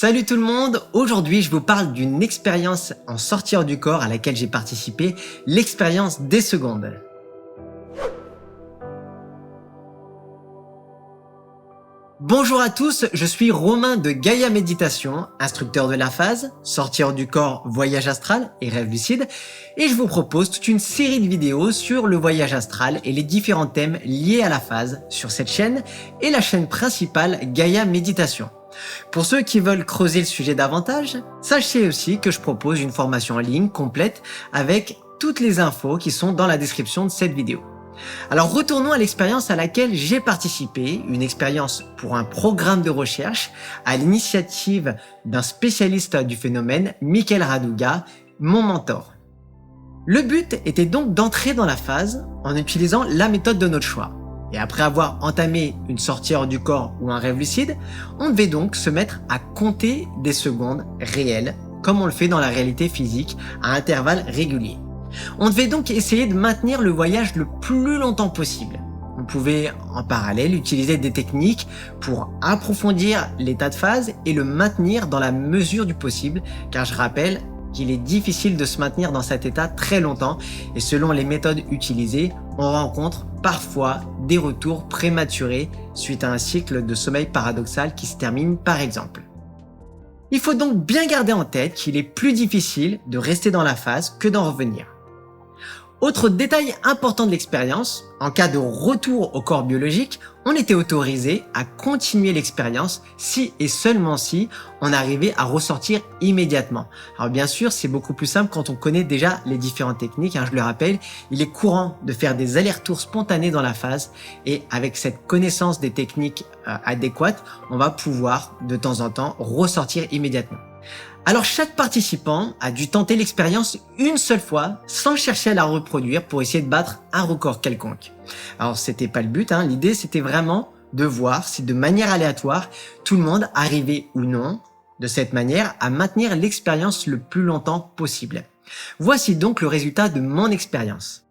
Salut tout le monde, aujourd'hui je vous parle d'une expérience en sortie hors du corps à laquelle j'ai participé, l'expérience des secondes. Bonjour à tous, je suis Romain de Gaia Méditation, instructeur de la phase, sortie hors du corps, voyage astral et rêve lucide, et je vous propose toute une série de vidéos sur le voyage astral et les différents thèmes liés à la phase sur cette chaîne et la chaîne principale Gaia Méditation. Pour ceux qui veulent creuser le sujet davantage, sachez aussi que je propose une formation en ligne complète avec toutes les infos qui sont dans la description de cette vidéo. Alors retournons à l'expérience à laquelle j'ai participé, une expérience pour un programme de recherche à l'initiative d'un spécialiste du phénomène, Michael Raduga, mon mentor. Le but était donc d'entrer dans la phase en utilisant la méthode de notre choix. Et après avoir entamé une sortie hors du corps ou un rêve lucide, on devait donc se mettre à compter des secondes réelles, comme on le fait dans la réalité physique, à intervalles réguliers. On devait donc essayer de maintenir le voyage le plus longtemps possible. On pouvait en parallèle utiliser des techniques pour approfondir l'état de phase et le maintenir dans la mesure du possible, car je rappelle qu'il est difficile de se maintenir dans cet état très longtemps et selon les méthodes utilisées, on rencontre parfois des retours prématurés suite à un cycle de sommeil paradoxal qui se termine par exemple. Il faut donc bien garder en tête qu'il est plus difficile de rester dans la phase que d'en revenir. Autre détail important de l'expérience, en cas de retour au corps biologique, on était autorisé à continuer l'expérience si et seulement si on arrivait à ressortir immédiatement. Alors bien sûr, c'est beaucoup plus simple quand on connaît déjà les différentes techniques. Je le rappelle, il est courant de faire des allers-retours spontanés dans la phase et avec cette connaissance des techniques adéquates, on va pouvoir de temps en temps ressortir immédiatement. Alors chaque participant a dû tenter l'expérience une seule fois sans chercher à la reproduire pour essayer de battre un record quelconque. Alors c'était pas le but, l'idée c'était vraiment de voir si de manière aléatoire tout le monde arrivait ou non de cette manière à maintenir l'expérience le plus longtemps possible. Voici donc le résultat de mon expérience.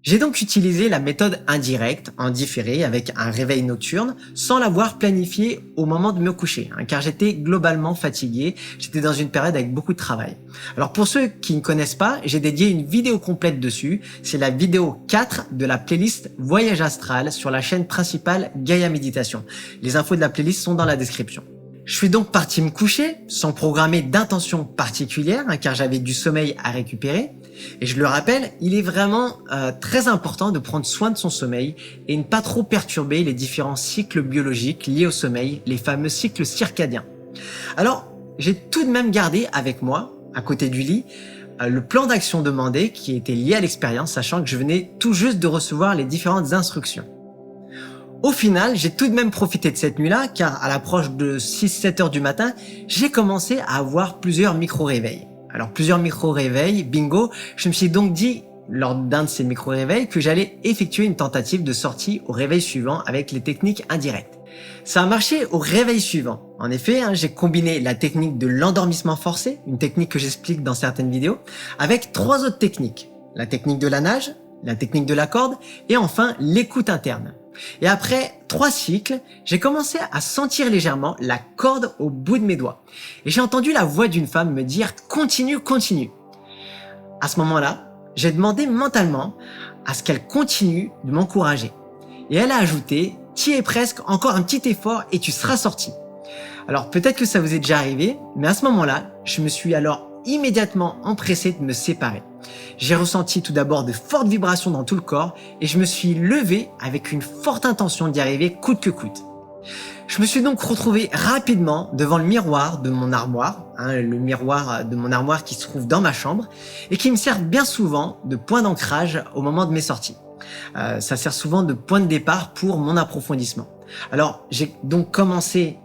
J'ai donc utilisé la méthode indirecte en différé avec un réveil nocturne sans l'avoir planifié au moment de me coucher, car j'étais globalement fatigué, j'étais dans une période avec beaucoup de travail. Alors pour ceux qui ne connaissent pas, j'ai dédié une vidéo complète dessus, c'est la vidéo 4 de la playlist Voyage Astral sur la chaîne principale Gaia Méditation. Les infos de la playlist sont dans la description. Je suis donc parti me coucher sans programmer d'intention particulière car j'avais du sommeil à récupérer. Et je le rappelle, il est vraiment très important de prendre soin de son sommeil et ne pas trop perturber les différents cycles biologiques liés au sommeil, les fameux cycles circadiens. Alors, j'ai tout de même gardé avec moi, à côté du lit, le plan d'action demandé qui était lié à l'expérience, sachant que je venais tout juste de recevoir les différentes instructions. Au final, j'ai tout de même profité de cette nuit-là, car à l'approche de 6-7 heures du matin, j'ai commencé à avoir plusieurs micro-réveils. Alors plusieurs micro-réveils, bingo, je me suis donc dit, lors d'un de ces micro-réveils, que j'allais effectuer une tentative de sortie au réveil suivant avec les techniques indirectes. Ça a marché au réveil suivant. En effet, j'ai combiné la technique de l'endormissement forcé, une technique que j'explique dans certaines vidéos, avec 3 autres techniques. La technique de la nage, la technique de la corde et enfin l'écoute interne. Et après 3 cycles, j'ai commencé à sentir légèrement la corde au bout de mes doigts. Et j'ai entendu la voix d'une femme me dire « Continue, continue ». À ce moment-là, j'ai demandé mentalement à ce qu'elle continue de m'encourager. Et elle a ajouté « Tu y es presque, encore un petit effort et tu seras sorti ». Alors peut-être que ça vous est déjà arrivé, mais à ce moment-là, je me suis alors immédiatement empressé de me séparer. J'ai ressenti tout d'abord de fortes vibrations dans tout le corps et je me suis levé avec une forte intention d'y arriver coûte que coûte. Je me suis donc retrouvé rapidement devant le miroir de mon armoire, le miroir de mon armoire qui se trouve dans ma chambre et qui me sert bien souvent de point d'ancrage au moment de mes sorties. Ça sert souvent de point de départ pour mon approfondissement. Alors j'ai donc commencé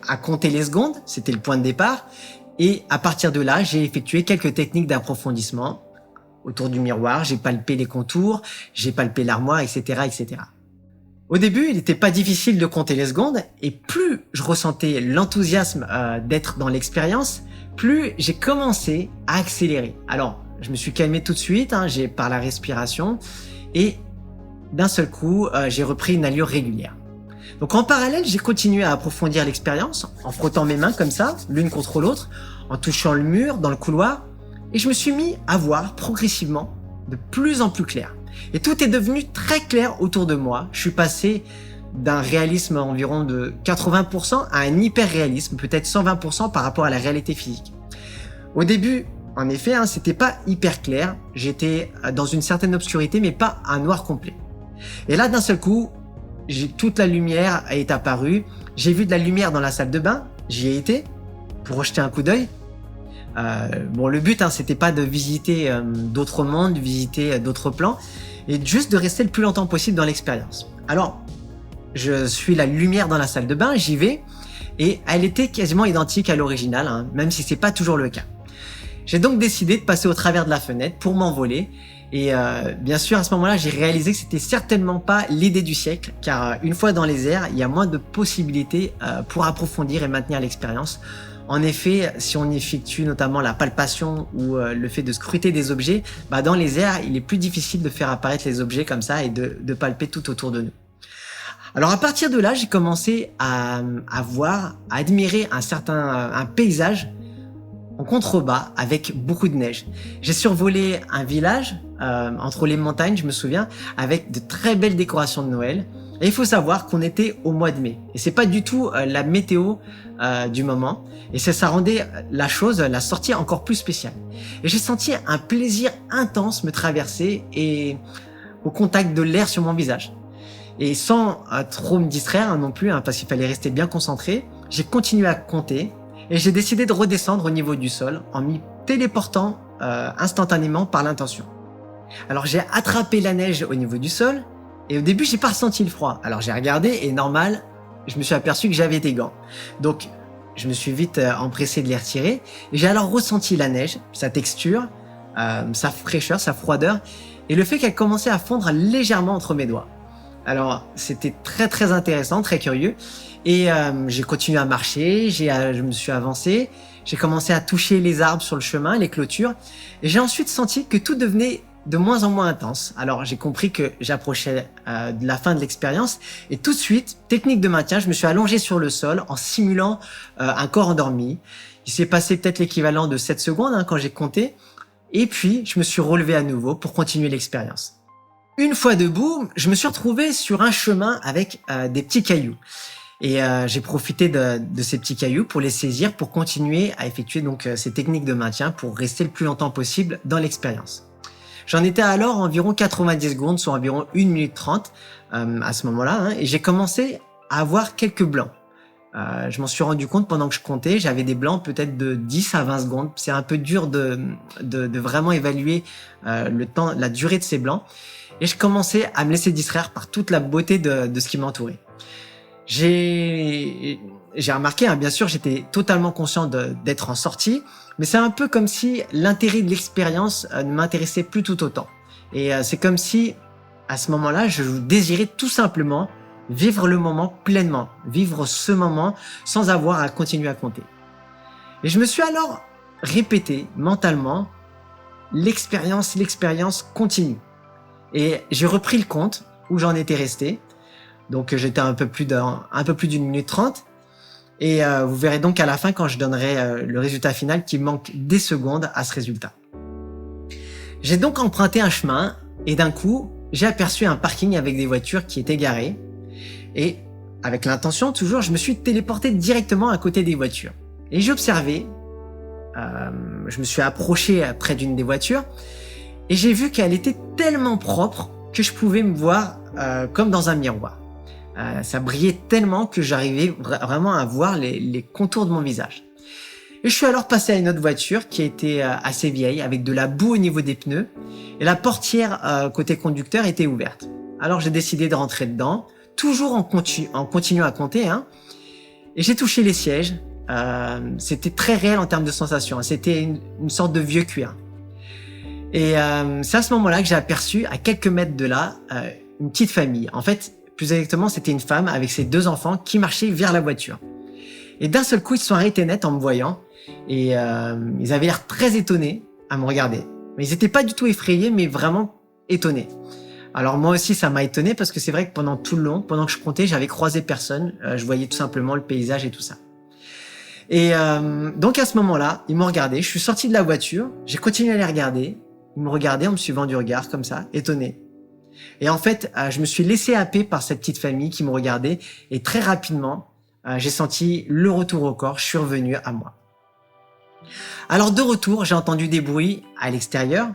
à compter les secondes, c'était le point de départ. Et à partir de là, j'ai effectué quelques techniques d'approfondissement autour du miroir. J'ai palpé les contours, j'ai palpé l'armoire, etc., etc. Au début, il n'était pas difficile de compter les secondes et plus je ressentais l'enthousiasme d'être dans l'expérience, plus j'ai commencé à accélérer. Alors, je me suis calmé tout de suite, par la respiration et d'un seul coup, j'ai repris une allure régulière. Donc en parallèle, j'ai continué à approfondir l'expérience en frottant mes mains comme ça, l'une contre l'autre, en touchant le mur dans le couloir, et je me suis mis à voir progressivement de plus en plus clair. Et tout est devenu très clair autour de moi. Je suis passé d'un réalisme environ de 80% à un hyper-réalisme, peut-être 120% par rapport à la réalité physique. Au début, en effet, c'était pas hyper clair. J'étais dans une certaine obscurité, mais pas un noir complet. Et là, d'un seul coup, toute la lumière est apparue. J'ai vu de la lumière dans la salle de bain. J'y ai été pour jeter un coup d'œil. Le but, c'était pas de visiter d'autres mondes, de visiter d'autres plans, et juste de rester le plus longtemps possible dans l'expérience. Alors, je suis la lumière dans la salle de bain, j'y vais, et elle était quasiment identique à l'original, même si c'est pas toujours le cas. J'ai donc décidé de passer au travers de la fenêtre pour m'envoler, et bien sûr, à ce moment-là, j'ai réalisé que c'était certainement pas l'idée du siècle, car une fois dans les airs, il y a moins de possibilités pour approfondir et maintenir l'expérience. En effet, si on effectue notamment la palpation ou le fait de scruter des objets, dans les airs, il est plus difficile de faire apparaître les objets comme ça et de palper tout autour de nous. Alors à partir de là, j'ai commencé à voir, à admirer un paysage en contrebas avec beaucoup de neige. J'ai survolé un village entre les montagnes, je me souviens, avec de très belles décorations de Noël. Et il faut savoir qu'on était au mois de mai. Et c'est pas du tout la météo du moment. Et ça rendait la sortie encore plus spéciale. Et j'ai senti un plaisir intense me traverser et au contact de l'air sur mon visage. Et sans trop me distraire non plus, parce qu'il fallait rester bien concentré, j'ai continué à compter et j'ai décidé de redescendre au niveau du sol en m'y téléportant instantanément par l'intention. Alors j'ai attrapé la neige au niveau du sol et au début j'ai pas ressenti le froid. Alors j'ai regardé et normal, je me suis aperçu que j'avais des gants. Donc je me suis vite empressé de les retirer et j'ai alors ressenti la neige, sa texture, sa fraîcheur, sa froideur et le fait qu'elle commençait à fondre légèrement entre mes doigts. Alors c'était très très intéressant, très curieux et j'ai continué à marcher, je me suis avancé, j'ai commencé à toucher les arbres sur le chemin, les clôtures et j'ai ensuite senti que tout devenait de moins en moins intense. Alors j'ai compris que j'approchais de la fin de l'expérience et tout de suite, technique de maintien, je me suis allongé sur le sol en simulant un corps endormi. Il s'est passé peut-être l'équivalent de 7 secondes quand j'ai compté et puis je me suis relevé à nouveau pour continuer l'expérience. Une fois debout, je me suis retrouvé sur un chemin avec des petits cailloux. Et j'ai profité de ces petits cailloux pour les saisir, pour continuer à effectuer donc ces techniques de maintien pour rester le plus longtemps possible dans l'expérience. J'en étais alors environ 90 secondes, soit environ 1 minute 30 à ce moment-là, et j'ai commencé à avoir quelques blancs. Je m'en suis rendu compte pendant que je comptais, j'avais des blancs peut-être de 10 à 20 secondes. C'est un peu dur de vraiment évaluer le temps, la durée de ces blancs. Et je commençais à me laisser distraire par toute la beauté de ce qui m'entourait. J'ai remarqué, bien sûr, j'étais totalement conscient d'être en sortie, mais c'est un peu comme si l'intérêt de l'expérience ne m'intéressait plus tout autant. Et c'est comme si, à ce moment-là, je désirais tout simplement vivre le moment pleinement, vivre ce moment sans avoir à continuer à compter. Et je me suis alors répété mentalement, l'expérience continue. Et j'ai repris le compte où j'en étais resté. Donc j'étais un peu plus d'une minute 30. Et vous verrez donc à la fin quand je donnerai le résultat final qu'il manque des secondes à ce résultat. J'ai donc emprunté un chemin et d'un coup, j'ai aperçu un parking avec des voitures qui étaient garées. Et avec l'intention, toujours, je me suis téléporté directement à côté des voitures. Et j'ai observé, je me suis approché près d'une des voitures et j'ai vu qu'elle était tellement propre que je pouvais me voir comme dans un miroir. Ça brillait tellement que j'arrivais vraiment à voir les contours de mon visage. Et je suis alors passé à une autre voiture qui était assez vieille, avec de la boue au niveau des pneus, et la portière côté conducteur était ouverte. Alors j'ai décidé de rentrer dedans, toujours en continuant à compter, et j'ai touché les sièges. C'était très réel en termes de sensations, c'était une sorte de vieux cuir. Et c'est à ce moment-là que j'ai aperçu, à quelques mètres de là, une petite famille. En fait, plus exactement, c'était une femme avec ses 2 enfants qui marchaient vers la voiture. Et d'un seul coup, ils se sont arrêtés net en me voyant. Et ils avaient l'air très étonnés à me regarder. Mais ils n'étaient pas du tout effrayés, mais vraiment étonnés. Alors moi aussi, ça m'a étonné parce que c'est vrai que pendant tout le long, pendant que je comptais, j'avais croisé personne. Je voyais tout simplement le paysage et tout ça. Et donc à ce moment-là, ils m'ont regardé. Je suis sorti de la voiture, j'ai continué à les regarder. Ils me regardaient en me suivant du regard comme ça, étonné. Et en fait, je me suis laissé happer par cette petite famille qui me regardait. Et très rapidement, j'ai senti le retour au corps. Je suis revenu à moi. Alors de retour, j'ai entendu des bruits à l'extérieur.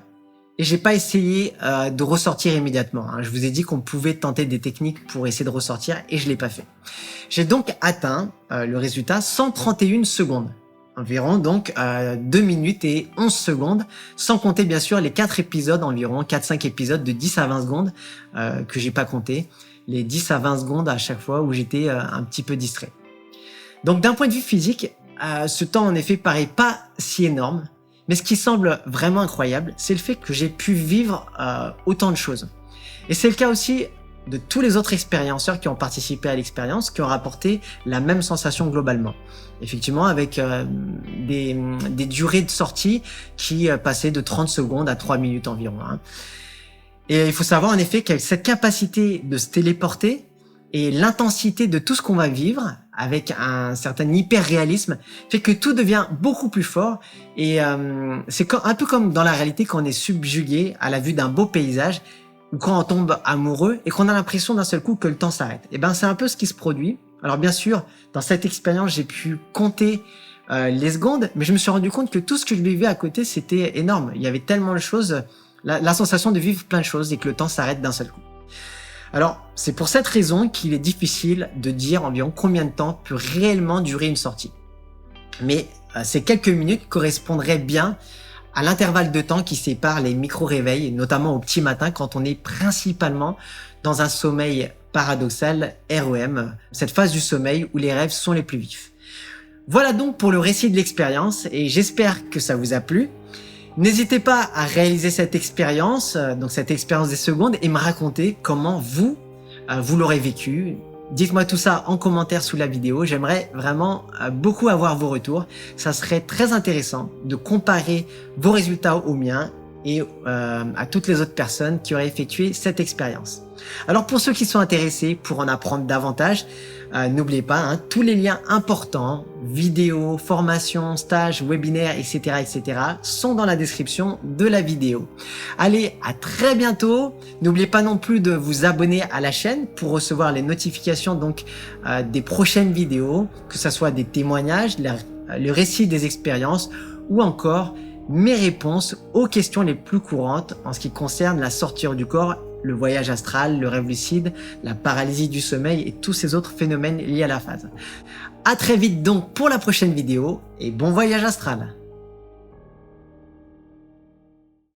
Et j'ai pas essayé de ressortir immédiatement. Je vous ai dit qu'on pouvait tenter des techniques pour essayer de ressortir et je l'ai pas fait. J'ai donc atteint le résultat 131 secondes. Environ donc 2 minutes et 11 secondes, sans compter bien sûr les 4 épisodes, environ 4-5 épisodes de 10 à 20 secondes que j'ai pas compté. Les 10 à 20 secondes à chaque fois où j'étais un petit peu distrait. Donc d'un point de vue physique, ce temps en effet paraît pas si énorme. Mais ce qui semble vraiment incroyable, c'est le fait que j'ai pu vivre autant de choses. Et c'est le cas aussi de tous les autres expérienceurs qui ont participé à l'expérience, qui ont rapporté la même sensation globalement. Effectivement, avec des durées de sortie qui passaient de 30 secondes à 3 minutes environ. Et il faut savoir en effet que cette capacité de se téléporter et l'intensité de tout ce qu'on va vivre avec un certain hyper-réalisme fait que tout devient beaucoup plus fort et c'est un peu comme dans la réalité quand on est subjugué à la vue d'un beau paysage ou quand on tombe amoureux et qu'on a l'impression d'un seul coup que le temps s'arrête. Et ben c'est un peu ce qui se produit. Alors bien sûr, dans cette expérience, j'ai pu compter les secondes, mais je me suis rendu compte que tout ce que je vivais à côté, c'était énorme. Il y avait tellement de choses, la sensation de vivre plein de choses et que le temps s'arrête d'un seul coup. Alors, c'est pour cette raison qu'il est difficile de dire environ combien de temps peut réellement durer une sortie. Mais ces quelques minutes correspondraient bien à l'intervalle de temps qui sépare les micro-réveils, notamment au petit matin quand on est principalement dans un sommeil paradoxal, REM, cette phase du sommeil où les rêves sont les plus vifs. Voilà donc pour le récit de l'expérience et j'espère que ça vous a plu. N'hésitez pas à réaliser cette expérience, donc cette expérience des secondes, et me raconter comment vous l'aurez vécu. Dites-moi tout ça en commentaire sous la vidéo. J'aimerais vraiment beaucoup avoir vos retours. Ça serait très intéressant de comparer vos résultats aux miens et à toutes les autres personnes qui auraient effectué cette expérience. Alors pour ceux qui sont intéressés pour en apprendre davantage, n'oubliez pas, tous les liens importants, vidéos, formations, stages, webinaires, etc., sont dans la description de la vidéo. Allez, à très bientôt. N'oubliez pas non plus de vous abonner à la chaîne pour recevoir les notifications donc des prochaines vidéos, que ce soit des témoignages, le récit des expériences ou encore mes réponses aux questions les plus courantes en ce qui concerne la sortie du corps, le voyage astral, le rêve lucide, la paralysie du sommeil et tous ces autres phénomènes liés à la phase. À très vite donc pour la prochaine vidéo et bon voyage astral!